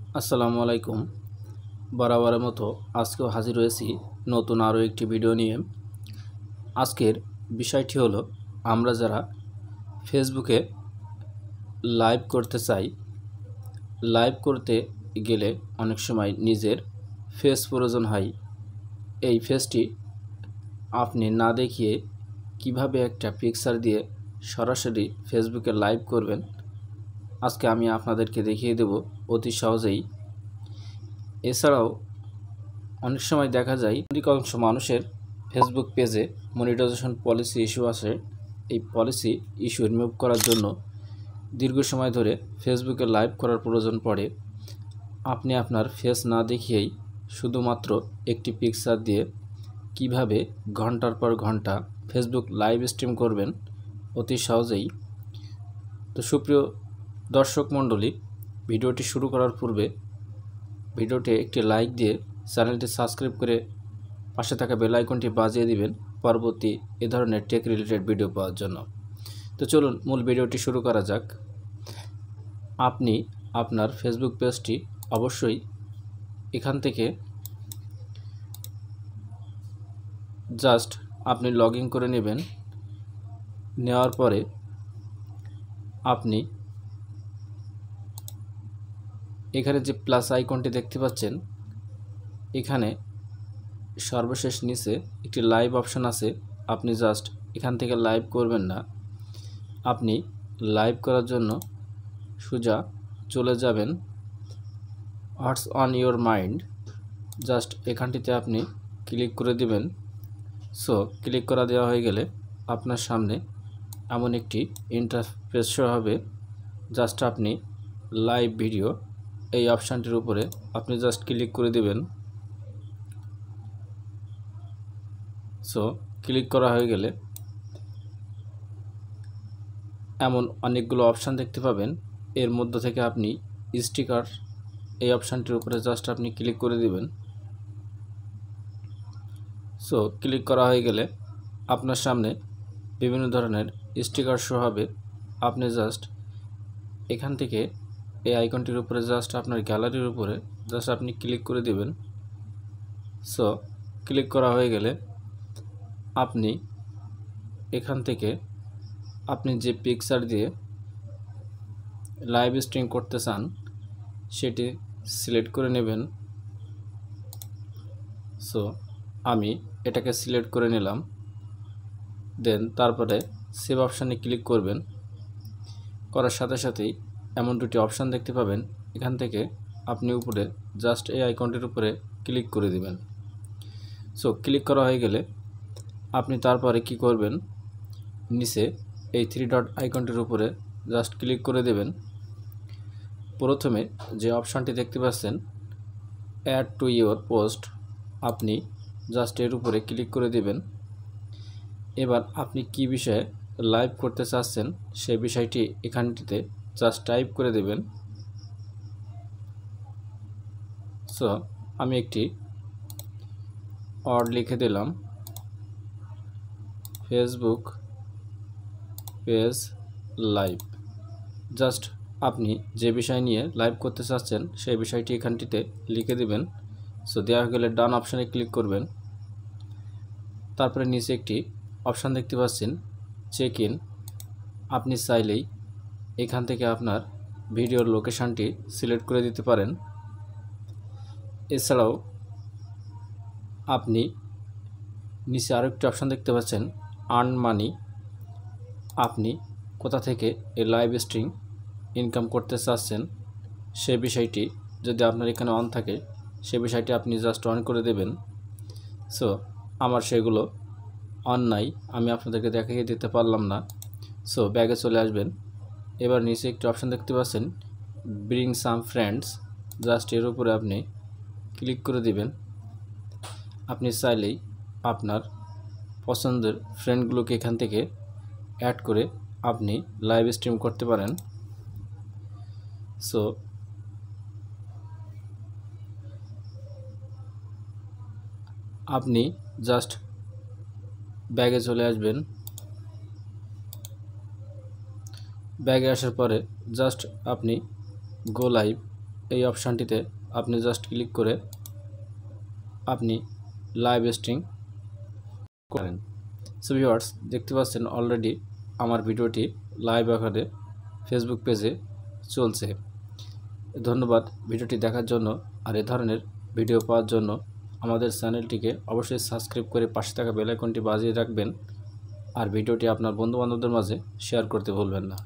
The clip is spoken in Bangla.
আসসালামু আলাইকুম। বরাবরের মতো আজকেও হাজির হয়েছি নতুন আরও একটি ভিডিও নিয়ে। আজকের বিষয়টি হলো, আমরা যারা ফেসবুকে লাইভ করতে চাই, লাইভ করতে গেলে অনেক সময় নিজের ফেস প্রয়োজন হয়। এই ফেসটি আপনি না দেখিয়ে কিভাবে একটা পিকচার দিয়ে সরাসরি ফেসবুকে লাইভ করবেন, আজকে আমি আপনাদেরকে দেখিয়ে দেব অতি সহজেই। এছাড়াও অনেক সময় দেখা যায় অধিকাংশ মানুষের ফেসবুক পেজে মনিটাইজেশন পলিসি ইস্যু আসে। এই পলিসি ইস্যু রিমুভ করার জন্য দীর্ঘ সময় ধরে ফেসবুকে লাইভ করার প্রয়োজন পড়ে। আপনি আপনার ফেস না দেখিয়েই শুধুমাত্র একটি পিকচার দিয়ে কিভাবে ঘন্টার পর ঘন্টা ফেসবুক লাইভ স্ট্রিম করবেন অতি সহজেই। তো সুপ্রিয় দর্শক মণ্ডলী, ভিডিওটি শুরু করার পূর্বে ভিডিওটি একটি লাইক দিয়ে চ্যানেলটি সাবস্ক্রাইব করে পাশে থাকা বেল আইকনটি বাজিয়ে দিবেন পরবর্তী এ ধরনের টেক রিলেটেড ভিডিও পাওয়ার জন্য। তো চলুন মূল ভিডিওটি শুরু করা যাক। আপনি আপনার ফেসবুক পেজটি অবশ্যই এখান থেকে জাস্ট আপনি লগ ইন করে নেবেন। নেওয়ার পরে আপনি এখানে যে প্লাস আইকনটি দেখতে পাচ্ছেন, এখানে সর্বশেষ নিচে একটি লাইভ অপশন আছে। আপনি জাস্ট এখান থেকে লাইভ করবেন না, আপনি লাইভ করার জন্য সোজা চলে যাবেন what's on your mind. Just এখানটিতে আপনি ক্লিক করে দিবেন। সো ক্লিক করা দেওয়া হয়ে গেলে আপনার সামনে এমন একটি ইন্টারফেস শো হবে। জাস্ট আপনি লাইভ ভিডিও এই অপশানটির উপরে আপনি জাস্ট ক্লিক করে দিবেন। সো ক্লিক করা হয়ে গেলে এমন অনেকগুলো অপশান দেখতে পাবেন। এর মধ্য থেকে আপনি স্টিকার এই অপশানটির উপরে জাস্ট আপনি ক্লিক করে দিবেন। সো ক্লিক করা হয়ে গেলে আপনার সামনে বিভিন্ন ধরনের স্টিকার শো হবে। আপনি জাস্ট এখান থেকে এই আইকনটির উপরে জাস্ট আপনার গ্যালারির উপরে জাস্ট আপনি ক্লিক করে দিবেন। সো ক্লিক করা হয়ে গেলে আপনি এখান থেকে আপনি যে পিকচার দিয়ে লাইভ স্ট্রিম করতে চান সেটি সিলেক্ট করে নেবেন। সো আমি এটাকে সিলেক্ট করে নিলাম। দেন তারপরে সেভ অপশানে ক্লিক করবেন। করার সাথে সাথেই এমন দুটি অপশান দেখতে পাবেন। এখান থেকে আপনি উপরে জাস্ট এই আইকনটির উপরে ক্লিক করে দিবেন। সো ক্লিক করা হয়ে গেলে আপনি তারপরে কি করবেন, নিচে এই থ্রি ডট আইকনটির উপরে জাস্ট ক্লিক করে দেবেন। প্রথমে যে অপশানটি দেখতে পাচ্ছেন অ্যাড টু ইওর পোস্ট, আপনি জাস্ট এর উপরে ক্লিক করে দিবেন। এবার আপনি কি বিষয়ে লাইভ করতে চাচ্ছেন সেই বিষয়টি এখানটিতে জাস্ট টাইপ করে দেবেন। সো আমি একটি ওয়ার্ড লিখে দিলাম, ফেসবুক পেজ লাইভ। জাস্ট আপনি যে বিষয় নিয়ে লাইভ করতে চাচ্ছেন সেই বিষয়টি এখানটিতে লিখে দিবেন। সো দেওয়া হয়ে গেলে ডান অপশানে ক্লিক করবেন। তারপরে নিচে একটি অপশান দেখতে পাচ্ছেন চেক ইন। আপনি চাইলেই এখান থেকে আপনার ভিডিওর লোকেশানটি সিলেক্ট করে দিতে পারেন। এছাড়াও আপনি নিচে আরও একটি অপশান দেখতে পাচ্ছেন আর্ন মানি। আপনি কোথা থেকে এই লাইভ স্ট্রিম ইনকাম করতে চাচ্ছেন সে বিষয়টি যদি আপনার এখানে অন থাকে সে বিষয়টি আপনি জাস্ট অন করে দেবেন। সো আমার সেগুলো অন নাই, আমি আপনাদেরকে দেখিয়ে দিতে পারলাম না। সো ব্যাগে চলে আসবেন। এবার নিচে একটি অপশান দেখতে পাচ্ছেন ব্রিং সাম ফ্রেন্ডস, জাস্ট এর উপরে আপনি ক্লিক করে দিবেন। আপনি চাইলেই আপনার পছন্দের ফ্রেন্ডগুলোকে এখান থেকে অ্যাড করে আপনি লাইভ স্ট্রিম করতে পারেন। সো আপনি জাস্ট ব্যাগে চলে আসবেন। ব্যাগে আসার পরে জাস্ট আপনি গো লাইভ এই অপশানটিতে আপনি জাস্ট ক্লিক করে আপনি লাইভ স্ট্রিম করেন। সো ভিউয়ার্স, দেখতে পাচ্ছেন অলরেডি আমার ভিডিওটি লাইভ আকারে ফেসবুক পেজে চলছে। ধন্যবাদ ভিডিওটি দেখার জন্য। আর এ ধরনের ভিডিও পাওয়ার জন্য আমাদের চ্যানেলটিকে অবশ্যই সাবস্ক্রাইব করে পাশে থাকা বেল আইকনটি বাজিয়ে রাখবেন। আর ভিডিওটি আপনার বন্ধুবান্ধবদের মাঝে শেয়ার করতে ভুলবেন না।